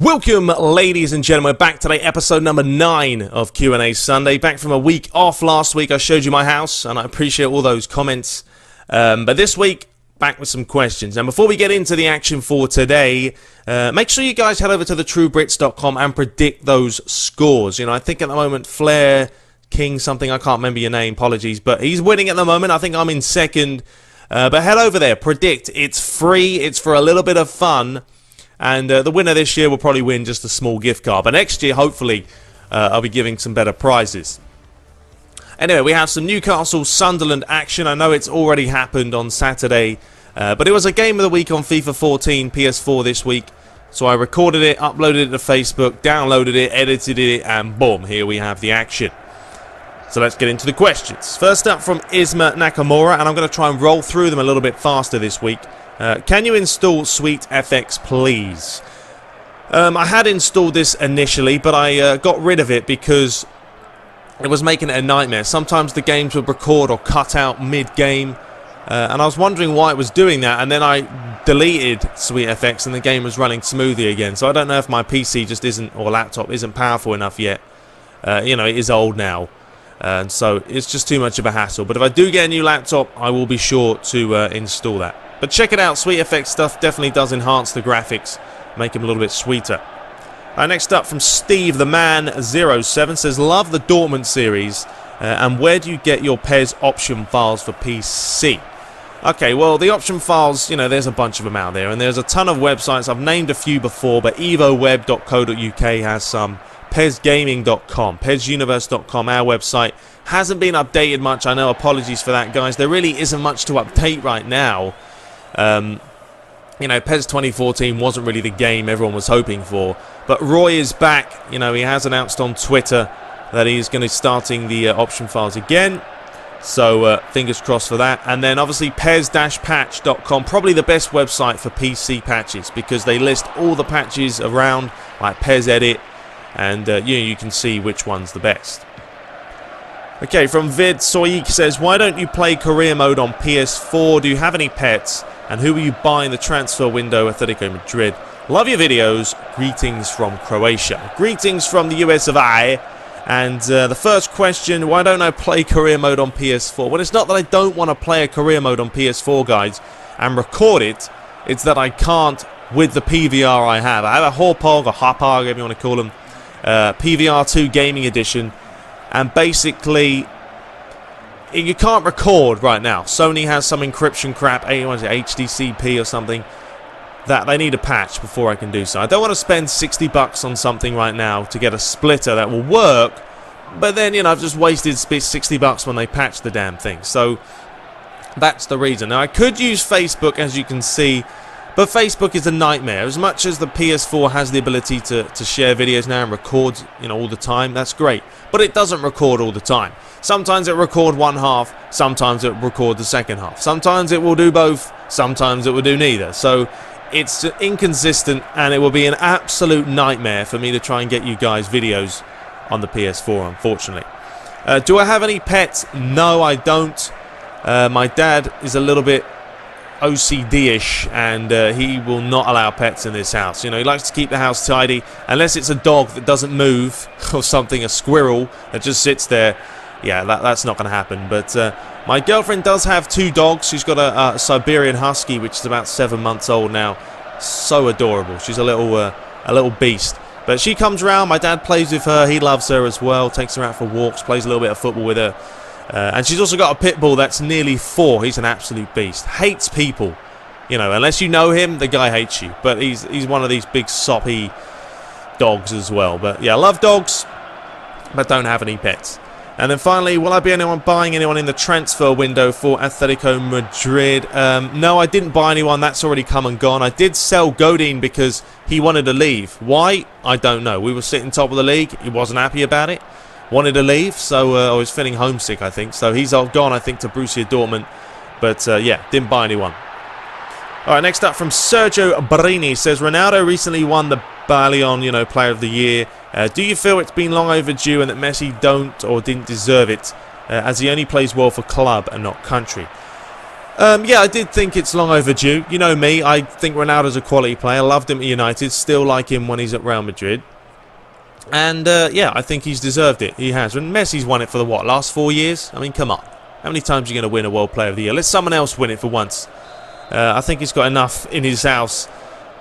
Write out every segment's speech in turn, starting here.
Welcome, ladies and gentlemen, back today, episode number 9 of Q&A Sunday. Back from a week off. Last week I showed you my house, and I appreciate all those comments. But this week, back with some questions. And before we get into the action for today, make sure you guys head over to thetruebrits.com and predict those scores. You know, I think at the moment, Flair King something, I can't remember your name, apologies, but he's winning at the moment. I think I'm in second. But head over there, predict. It's free, it's for a little bit of fun. And the winner this year will probably win just a small gift card. But next year, hopefully, I'll be giving some better prizes. Anyway, we have some Newcastle Sunderland action. I know it's already happened on Saturday. But it was a game of the week on FIFA 14 PS4 this week. So I recorded it, uploaded it to Facebook, downloaded it, edited it, and boom, here we have the action. So let's get into the questions. First up from Isma Nakamura, and I'm going to try and roll through them a little bit faster this week. Can you install SweetFX, please? I had installed this initially, but I got rid of it because it was making it a nightmare. Sometimes the games would record or cut out mid-game, and I was wondering why it was doing that, and then I deleted SweetFX and the game was running smoothly again. So I don't know if my PC just isn't, or laptop isn't powerful enough yet. You know, it is old now, and so it's just too much of a hassle. But if I do get a new laptop, I will be sure to install that. But check it out, SweetFX stuff definitely does enhance the graphics, make them a little bit sweeter. Next up from Steve, the man 07, says, love the Dortmund series, and where do you get your PES option files for PC? Okay, well, the option files, you know, there's a bunch of them out there, and there's a ton of websites. I've named a few before, but evoweb.co.uk has some, PESgaming.com, PESuniverse.com, our website, hasn't been updated much. I know, apologies for that, guys. There really isn't much to update right now. You know, PES 2014 wasn't really the game everyone was hoping for, but Roy is back. You know, he has announced on Twitter that he's going to be starting the option files again, so fingers crossed for that. And then obviously PES-patch.com, probably the best website for PC patches, because they list all the patches around, like PES Edit, and you can see which one's the best. Okay, from Vid Soyik says, why don't you play career mode on PS4? Do you have any pets? And who will you buy in the transfer window? Atletico Madrid. Love your videos. Greetings from Croatia. Greetings from the US of A. And the first question, why don't I play career mode on PS4? Well, it's not that I don't want to play a career mode on PS4, guys, and record it. It's that I can't with the PVR I have. I have a Hauppauge, or Hauppauge, whatever you want to call them, PVR2 Gaming Edition. And basically, you can't record right now. Sony has some encryption crap, what is it, HDCP or something, that they need a patch before I can do so. I don't want to spend $60 on something right now to get a splitter that will work, but then, you know, I've just wasted $60 when they patch the damn thing. So that's the reason. Now, I could use Facebook, as you can see, but Facebook is a nightmare. As much as the PS4 has the ability to share videos now and record, you know, all the time, that's great. But it doesn't record all the time. Sometimes it will record one half, sometimes it will record the second half. Sometimes it will do both, sometimes it will do neither. So it's inconsistent, and it will be an absolute nightmare for me to try and get you guys videos on the PS4, unfortunately. Do I have any pets? No, I don't. My dad is a little bit OCD-ish, and he will not allow pets in this house. You know, he likes to keep the house tidy, unless it's a dog that doesn't move or something, a squirrel that just sits there. Yeah, that's not going to happen. But my girlfriend does have 2 dogs. She's got a Siberian Husky, which is about 7 months old now. So adorable. She's a little beast. But she comes around. My dad plays with her. He loves her as well. Takes her out for walks. Plays a little bit of football with her. And she's also got a pit bull that's nearly 4. He's an absolute beast. Hates people. You know, unless you know him, the guy hates you. But he's one of these big soppy dogs as well. But yeah, I love dogs, but don't have any pets. And then finally, will I be buying anyone in the transfer window for Atletico Madrid? No, I didn't buy anyone. That's already come and gone. I did sell Godin because he wanted to leave. Why? I don't know. We were sitting top of the league. He wasn't happy about it. Wanted to leave, so I was feeling homesick, I think. So he's all gone, I think, to Borussia Dortmund. But, yeah, didn't buy anyone. All right, next up from Sergio Barini says, Ronaldo recently won the Ballon, you know, Player of the Year. Do you feel it's been long overdue and that Messi don't or didn't deserve it, as he only plays well for club and not country? Yeah, I did think it's long overdue. You know me, I think Ronaldo's a quality player. Loved him at United, still like him when he's at Real Madrid. And, yeah, I think he's deserved it. He has. And Messi's won it for the, what, last 4 years? I mean, come on. How many times are you going to win a World Player of the Year? Let someone else win it for once. I think he's got enough in his house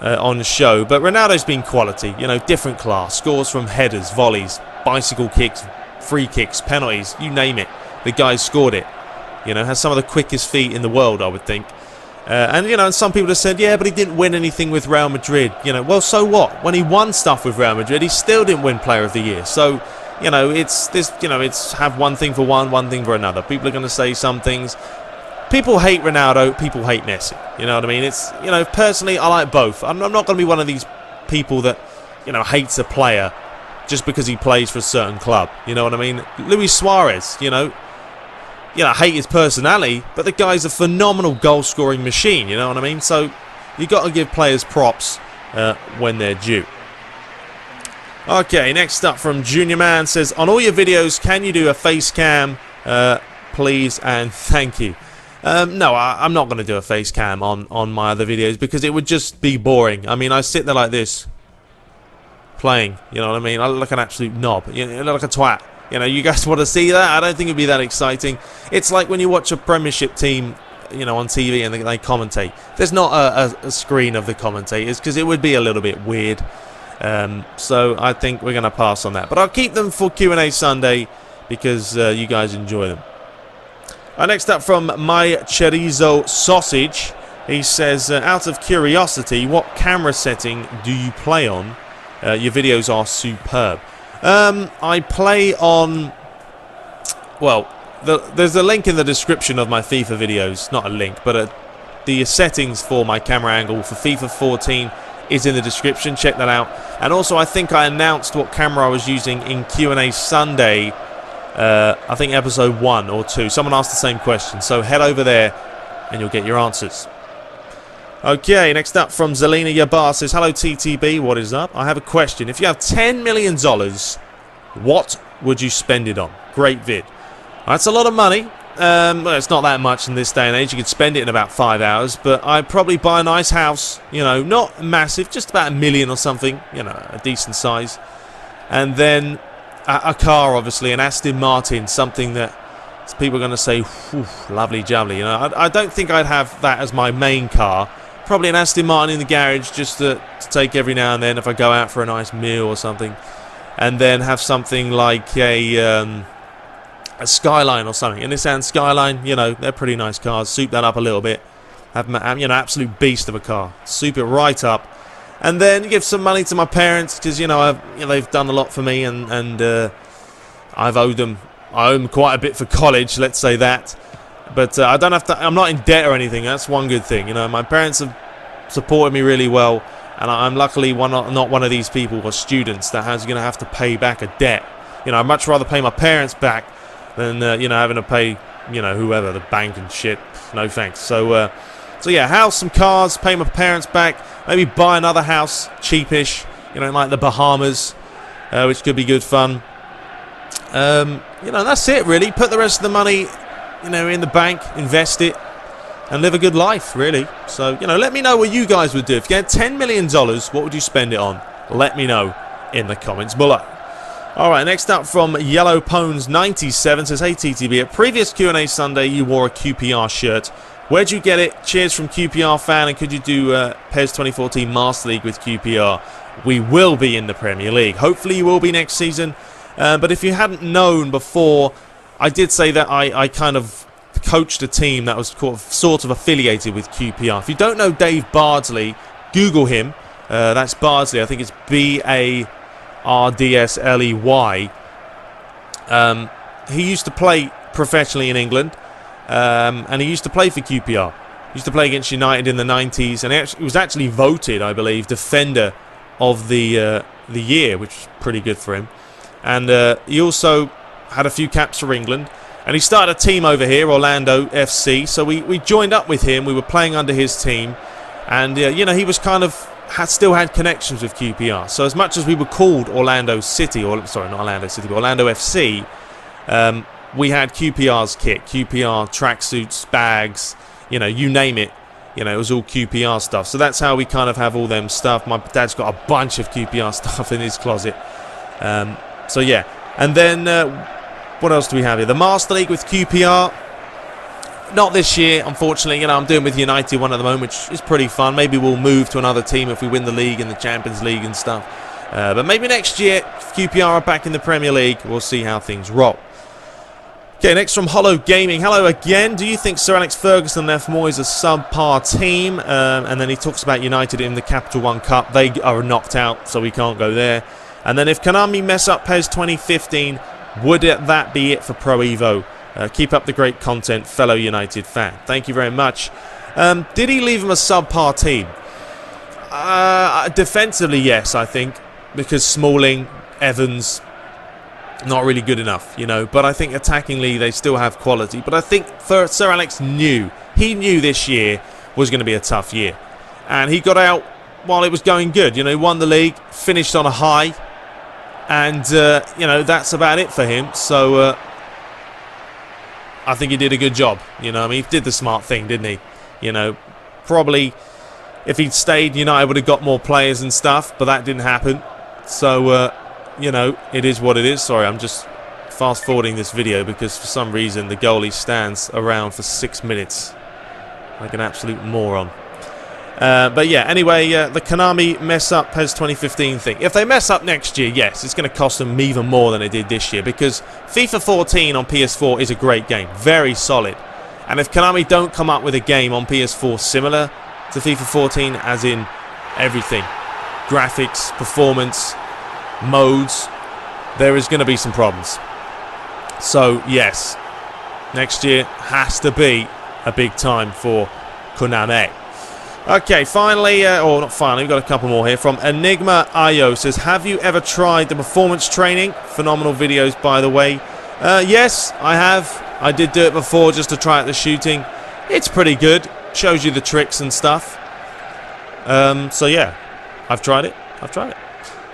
on the show. But Ronaldo's been quality. You know, different class. Scores from headers, volleys, bicycle kicks, free kicks, penalties, you name it. The guy scored it. You know, has some of the quickest feet in the world, I would think. And, you know, and some people have said, yeah, but he didn't win anything with Real Madrid. You know, well, so what? When he won stuff with Real Madrid, he still didn't win Player of the Year. So, you know, it's this, you know, it's have one thing for one thing for another. People are going to say some things. People hate Ronaldo, people hate Messi. You know what I mean? It's, you know, personally, I like both. I'm not going to be one of these people that, you know, hates a player just because he plays for a certain club. You know what I mean? Luis Suarez, you know, I hate his personality, but the guy's a phenomenal goal-scoring machine, you know what I mean? So, you got to give players props when they're due. Okay, next up from Junior Man says, on all your videos, can you do a face cam, please and thank you? No, I'm not going to do a face cam on my other videos because it would just be boring. I mean, I sit there like this, playing, you know what I mean? I look like an absolute knob, you know, I look like a twat. You know, you guys want to see that? I don't think it'd be that exciting. It's like when you watch a Premiership team, you know, on TV and they commentate. There's not a screen of the commentators because it would be a little bit weird. So I think we're going to pass on that. But I'll keep them for Q&A Sunday because you guys enjoy them. Next up from My Chorizo Sausage. He says, out of curiosity, what camera setting do you play on? Your videos are superb. I play on, well, there's a link in the description of my FIFA videos, not a link, but the settings for my camera angle for FIFA 14 is in the description, check that out. And also I think I announced what camera I was using in Q&A Sunday, I think episode 1 or 2. Someone asked the same question, so head over there and you'll get your answers. Okay, next up from Zelina Yabar says, hello TTB, what is up? I have a question. If you have $10 million, what would you spend it on? Great vid. That's a lot of money. Well, it's not that much in this day and age. You could spend it in about 5 hours, but I'd probably buy a nice house, you know, not massive, just about $1 million or something, you know, a decent size. And then a car, obviously, an Aston Martin, something that people are going to say, lovely jubbly, you know. I don't think I'd have that as my main car. Probably an Aston Martin in the garage just to take every now and then if I go out for a nice meal or something. And then have something like a Skyline or something. And this and Skyline, you know, they're pretty nice cars. Soup that up a little bit. Have, you know, absolute beast of a car. Soup it right up. And then give some money to my parents because, you know, they've done a lot for me and I owe them quite a bit for college, let's say that. But I don't have to. I'm not in debt or anything. That's one good thing. You know, my parents have supported me really well, and I'm luckily not one of these people or students that going to have to pay back a debt. You know, I'd much rather pay my parents back than you know, having to pay, you know, whoever, the bank and shit. No thanks. So yeah, house, some cars, pay my parents back, maybe buy another house, cheapish. You know, like the Bahamas, which could be good fun. You know, that's it really. Put the rest of the money, you know, in the bank, invest it, and live a good life, really. So, you know, let me know what you guys would do. If you had $10 million, what would you spend it on? Let me know in the comments below. Alright, next up from Yellow Pones 97 says, hey TTB, at previous Q&A Sunday you wore a QPR shirt. Where'd you get it? Cheers from QPR fan, and could you do PES 2014 Master League with QPR? We will be in the Premier League. Hopefully you will be next season. But if you hadn't known before, I did say that I kind of coached a team that was sort of affiliated with QPR. If you don't know Dave Bardsley, Google him. That's Bardsley. I think it's Bardsley. He used to play professionally in England, and he used to play for QPR. He used to play against United in the 90s, and he was actually voted, I believe, Defender of the Year, which was pretty good for him. And he also had a few caps for England, and he started a team over here, Orlando FC. So we joined up with him. We were playing under his team, and you know, he was kind of still had connections with QPR. So as much as we were called Orlando City, or sorry, not Orlando City, but Orlando FC, we had QPR's kit, QPR tracksuits, bags, you know, you name it. You know, it was all QPR stuff. So that's how we kind of have all them stuff. My dad's got a bunch of QPR stuff in his closet. So yeah. And then, what else do we have here? The Master League with QPR. Not this year, unfortunately. You know, I'm doing with United one at the moment, which is pretty fun. Maybe we'll move to another team if we win the league and the Champions League and stuff. But maybe next year, if QPR are back in the Premier League, we'll see how things roll. Okay, next from Hollow Gaming. Hello again. Do you think Sir Alex Ferguson left Moyes a subpar team? And then he talks about United in the Capital One Cup. They are knocked out, so we can't go there. And then if Konami mess up PES 2015, would that be it for Pro Evo? Keep up the great content, fellow United fan. Thank you very much. Did he leave him a subpar team? Defensively, yes, I think. Because Smalling, Evans, not really good enough, you know. But I think attackingly, they still have quality. But I think Sir Alex knew. He knew this year was going to be a tough year. And he got out while it was going good. You know, he won the league, finished on a high. And, you know, that's about it for him. So, I think he did a good job. You know, I mean, he did the smart thing, didn't he? You know, probably if he'd stayed, United would have got more players and stuff. But that didn't happen. So, you know, it is what it is. Sorry, I'm just fast forwarding this video because for some reason the goalie stands around for 6 minutes like an absolute moron. But yeah, anyway, the Konami mess up PES 2015 thing. If they mess up next year, yes, it's going to cost them even more than it did this year because FIFA 14 on PS4 is a great game, very solid. And if Konami don't come up with a game on PS4 similar to FIFA 14, as in everything, graphics, performance, modes, there is going to be some problems. So yes, next year has to be a big time for Konami. Okay, finally, or not finally, we've got a couple more here from Enigma Io. Says, have you ever tried the performance training? Phenomenal videos, by the way. Yes, I have. I did do it before just to try out the shooting. It's pretty good. Shows you the tricks and stuff. So yeah, I've tried it.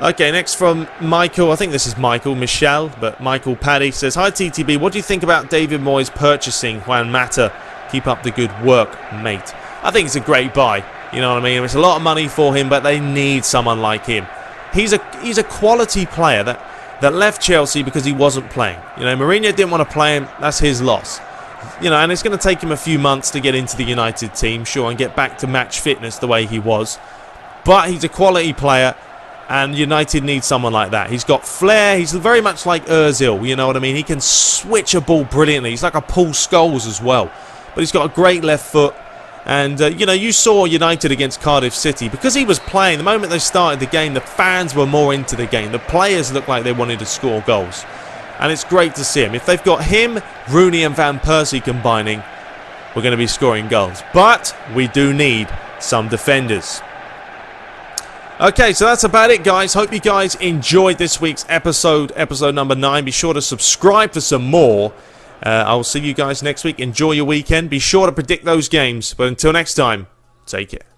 Okay, next from Michael. I think this is Michelle, but Michael Paddy says, hi TTB, what do you think about David Moyes purchasing Juan Mata? Keep up the good work, mate. I think it's a great buy. You know what I mean? It's a lot of money for him, but they need someone like him. He's a quality player that left Chelsea because he wasn't playing. You know, Mourinho didn't want to play him. That's his loss. You know, and it's going to take him a few months to get into the United team, sure, and get back to match fitness the way he was. But he's a quality player, and United needs someone like that. He's got flair. He's very much like Ozil, you know what I mean? He can switch a ball brilliantly. He's like a Paul Scholes as well. But he's got a great left foot. And, you know, you saw United against Cardiff City. Because he was playing, the moment they started the game, the fans were more into the game. The players looked like they wanted to score goals. And it's great to see him. If they've got him, Rooney and Van Persie combining, we're going to be scoring goals. But we do need some defenders. Okay, so that's about it, guys. Hope you guys enjoyed this week's episode number 9. Be sure to subscribe for some more. I will see you guys next week. Enjoy your weekend. Be sure to predict those games. But until next time, take care.